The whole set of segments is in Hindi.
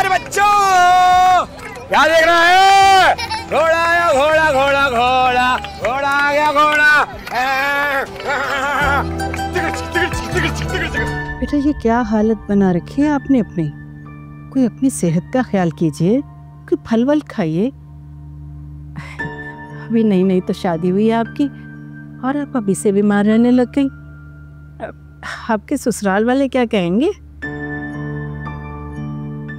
प्यारे बच्चों, क्या देख रहा है? घोड़ा आया, घोड़ा घोड़ा घोड़ा, घोड़ा आ गया घोड़ा। बेटा ये क्या हालत बना रखी है आपने अपनी? कोई अपनी सेहत का ख्याल कीजिए, कोई फल वल खाइए। अभी नई नई तो शादी हुई है आपकी और आप अभी से बीमार रहने लग गई। आपके ससुराल वाले क्या कहेंगे?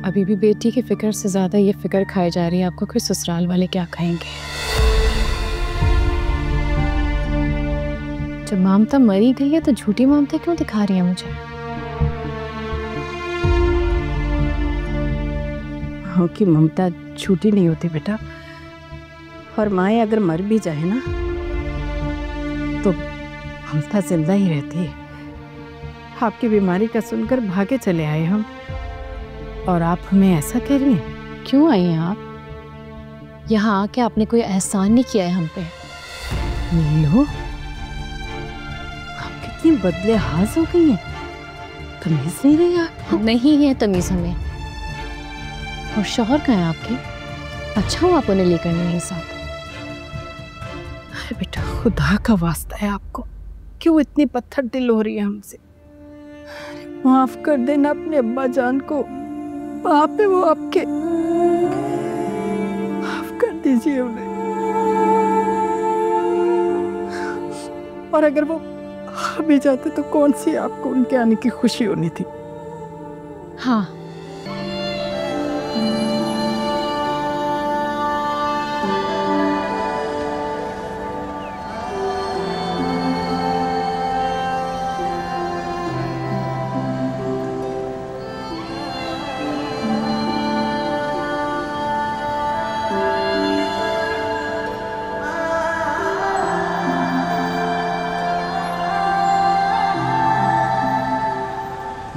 अभी भी बेटी की फिक्र से ज्यादा ये फिक्र खाई जा रही है आपको कि ससुराल वाले क्या कहेंगे। जब ममता मरी गई है तो झूठी ममता क्यों दिखा रही है मुझे? हाँ कि ममता झूठी नहीं होती बेटा, और माँ अगर मर भी जाए ना तो ममता जिंदा ही रहती है। आपकी बीमारी का सुनकर भागे चले आए हम, और आप हमें ऐसा कह रही हैं? क्यों आई हैं आप? यहाँ आके आपने कोई एहसान नहीं किया है हम पे। नीलू, आप कितनी बदले हाथ हो गई हैं। तमीज नहीं रही आप? नहीं है तमीज हमें। और शौहर कहाँ है आपके? अच्छा हो आप उन्हें लेकर नहीं साथ। अरे बेटा खुदा का वास्ता है आपको, क्यों इतनी पत्थर दिल हो रही है हमसे? माफ कर देना अपने अब्बा जान को, पाप है वो आपके, माफ कर दीजिए उन्हें। और अगर वो आ भी जाते तो कौन सी आपको उनके आने की खुशी होनी थी? हाँ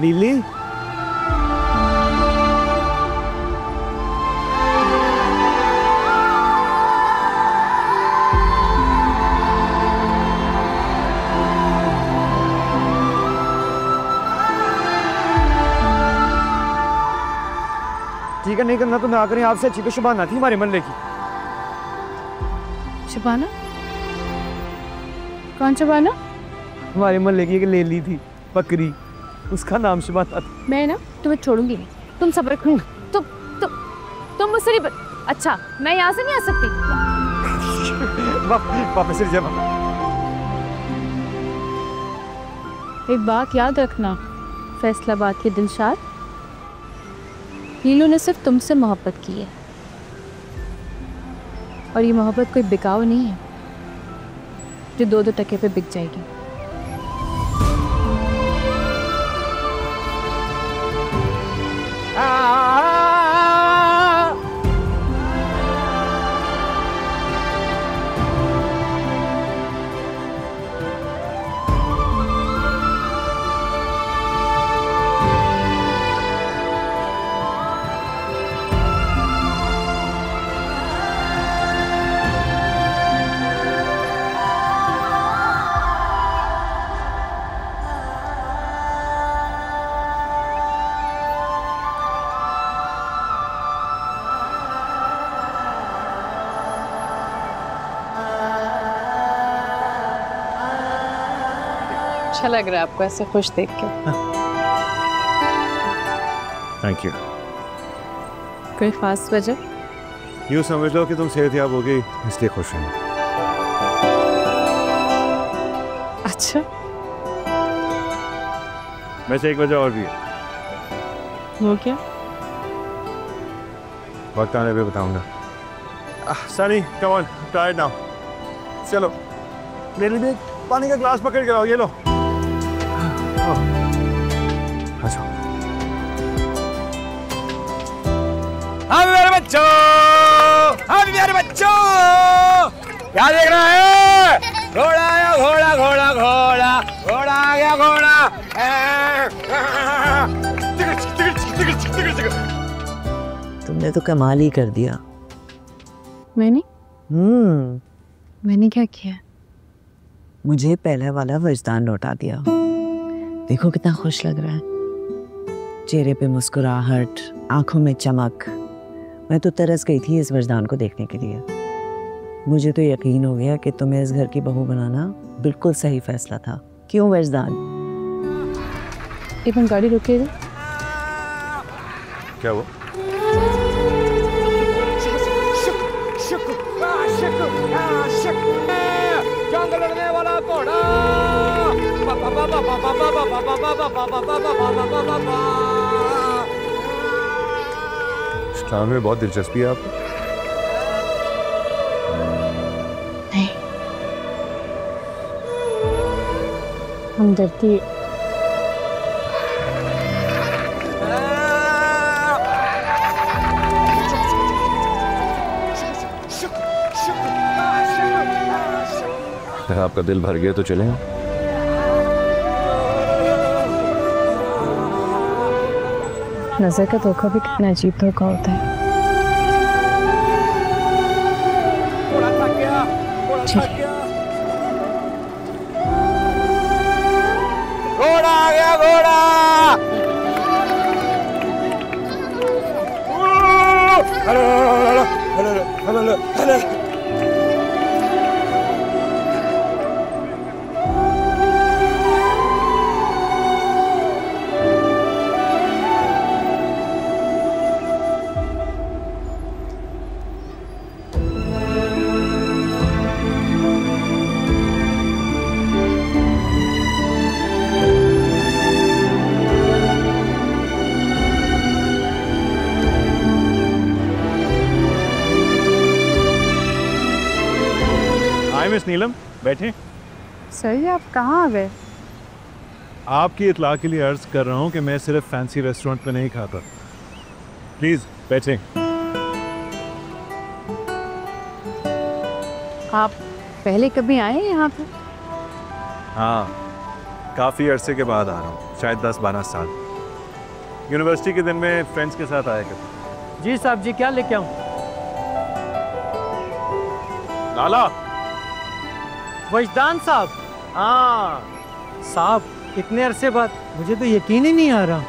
नीली, ठीक है नहीं करना तो ना करें। आपसे अच्छी तो शुभाना थी हमारे मोहल्ले की। शुभाना? कौन शुभाना? हमारे मोहल्ले की एक लेली थी बकरी, उसका नाम शुभाना था। मैं ना तुम्हें छोड़ूंगी नहीं, तुम सब्र करो। तुम मुझसे नहीं अच्छा मैं यहाँ से नहीं आ सकती। वापस से जब एक बात याद रखना फैसलाबाद के दिलशाद, नीलू ने सिर्फ तुमसे मोहब्बत की है, और ये मोहब्बत कोई बिकाऊ नहीं है जो दो टके पे बिक जाएगी। अच्छा लग रहा है आपको ऐसे खुश देख के। Thank you. कोई खास वजह? यूँ समझ लो कि तुम सेहतयाब हो गई इसलिए खुश हूँ। अच्छा वैसे एक वजह और भी है। वो क्या? वक्त आने पे बताऊंगा। Sunny come on, tired now. चलो मेरे लिए पानी का ग्लास पकड़ के लाओ, ये लो। हाँ मेरे बच्चों, हाँ मेरे बच्चों, क्या देख रहा है? घोड़ा आया, घोड़ा घोड़ा घोड़ा, घोड़ा आ गया घोड़ा। तुमने तो कमाल ही कर दिया। मैंने मैंने क्या किया? मुझे पहले वाला वजदान लौटा दिया। देखो कितना खुश लग रहा है, चेहरे पे मुस्कुराहट, आंखों में चमक। मैं तो तरस गई थी इस वजदान को देखने के लिए। मुझे तो यकीन हो गया कि तुम्हें इस घर की बहू बनाना बिल्कुल सही फैसला था। क्यों वजदान? एक मिनट, गाड़ी रोकिएगा। क्या हुआ? जंग लड़ने वाला घोड़ा। इस्लाम में बहुत दिलचस्पी है आपको? नहीं, हमदर्दी। आपका दिल भर गया तो चलें। नजर का धोखा भी कितना अजीब धोखा होता है। घोड़ा आ गया, घोड़ा। Hello hello hello hello hello. Miss Neelam, बैठे। सही, आप कहाँ आ गए? आपकी इत्ला के लिए अर्ज कर रहा हूँ कि मैं सिर्फ फैंसी रेस्टोरेंट में नहीं खाता। प्लीज बैठे। आप पहले कभी आए हैं यहाँ पे? हाँ, काफ़ी अरसे के बाद आ रहा हूँ, शायद 10-12 साल। यूनिवर्सिटी के दिन में फ्रेंड्स के साथ आया करता। जी साहब जी, क्या लेके आऊँ? लाला। वजदान साहब। हाँ साहब, इतने अरसे बाद मुझे तो यकीन ही नहीं आ रहा।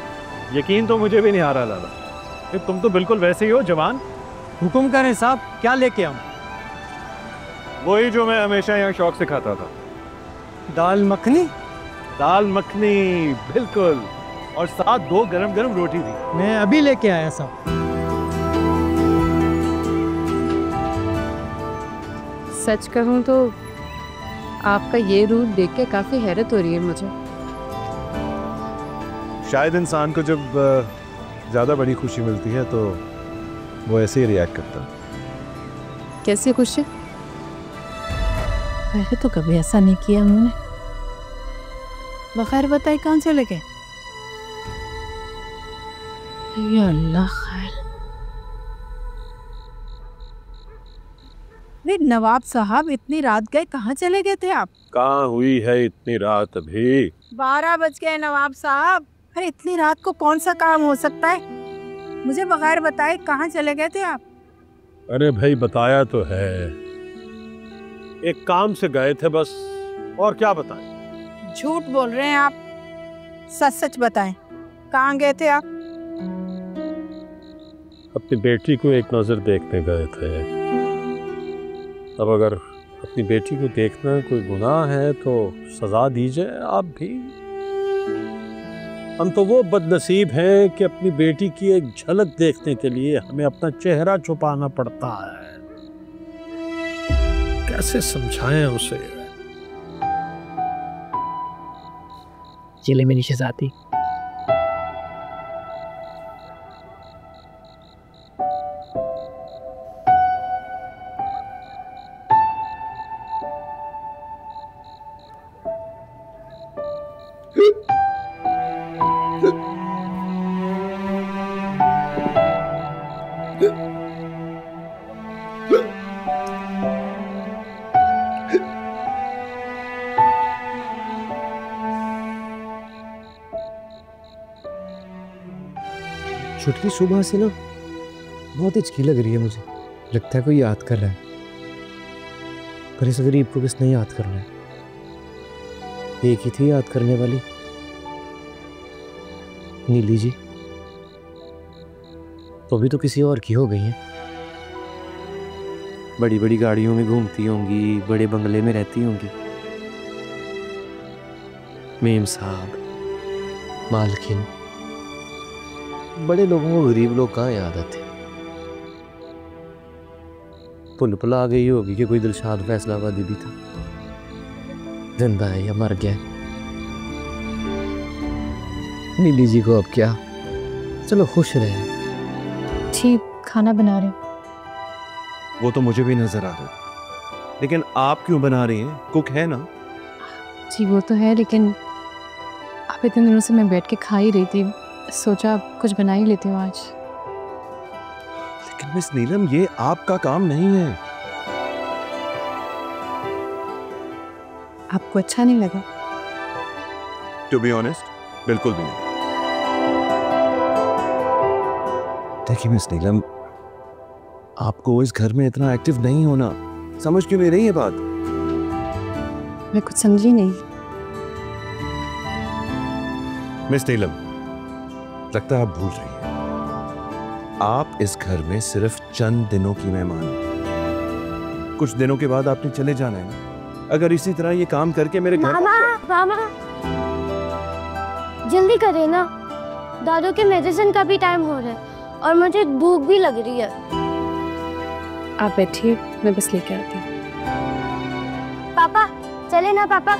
यकीन तो मुझे भी नहीं आ रहा लाला, कि तुम तो बिल्कुल वैसे ही हो जवान। हुक्म करें साहब, क्या लेके आऊँ? वही जो मैं हमेशा यहाँ शौक से खाता था। दाल मखनी। दाल मखनी, बिल्कुल। और साथ 2 गरम गरम रोटी भी। मैं अभी लेके आया साहब। सच कहूँ तो आपका ये रूप देख के काफी हैरत हो रही है मुझे। शायद इंसान को जब ज़्यादा बड़ी खुशी मिलती है तो वो ऐसे ही रिएक्ट करता है। कैसी खुशी? पहले तो कभी ऐसा नहीं किया उन्होंने। बखैर बताए कौन से लगे? या अल्लाह खैर। नवाब साहब, इतनी रात गए, कहाँ चले गए थे आप? कहाँ हुई है इतनी रात अभी? 12 बज गए नवाब साहब। अरे इतनी रात को कौन सा काम हो सकता है? मुझे बगैर बताए कहाँ चले गए थे आप? अरे भाई, बताया तो है, एक काम से गए थे बस, और क्या बताएं? झूठ बोल रहे हैं आप, सच सच बताएं, कहाँ गए थे आप? अपनी बेटी को एक नज़र देखने गए थे। अब अगर अपनी बेटी को देखना कोई गुनाह है तो सजा दीजिए आप भी। हम तो वो बदनसीब हैं कि अपनी बेटी की एक झलक देखने के लिए हमें अपना चेहरा छुपाना पड़ता है। कैसे समझाएं उसे? जिले में नीचे जाती। छुटकी सुबह से ना बहुत हिचकी लग रही है मुझे। लगता है कोई याद कर रहा है, पर इस गरीब को किसने याद करना है? एक ही थी याद करने वाली, नीली जी। तो अभी तो किसी और की हो गई है। बड़ी बड़ी गाड़ियों में घूमती होंगी, बड़े बंगले में रहती होंगी। मेम साहब, मालकिन, बड़े लोगों को गरीब लोग कहाँ याद आते। पुल पुला आ गई होगी कि कोई दिलशाद फैसलाबादी भी था, जिंदा है या मर गया। नीली जी को अब क्या, चलो खुश रहे। जी खाना बना रहे हो? वो तो मुझे भी नजर आ रहा है, लेकिन आप क्यों बना रही हैं? कुक है ना? जी वो तो है, लेकिन अब इतने दिनों से मैं बैठ के खा ही रही थी, सोचा कुछ बना ही लेती हूँ आज। लेकिन मिस नीलम, ये आपका काम नहीं है। आपको अच्छा नहीं लगा? टू बी ऑनेस्ट, बिल्कुल भी नहीं। देखिए मिस नीलम, आपको इस घर में इतना एक्टिव नहीं होना। समझ क्यों नहीं रही है बात? मैं कुछ समझी नहीं। मिस नीलम, लगता है आप भूल रही हैं। आप इस घर में सिर्फ चंद दिनों की मेहमान हैं। कुछ दिनों के बाद आपने चले जाना है ना। अगर इसी तरह ये काम करके मेरे घर मामा जल्दी करें ना, दादू के मेडिसिन का भी टाइम हो रहा है और मुझे भूख भी लग रही है। आप बैठिए, मैं बस लेके आती हूँ। पापा चले ना पापा।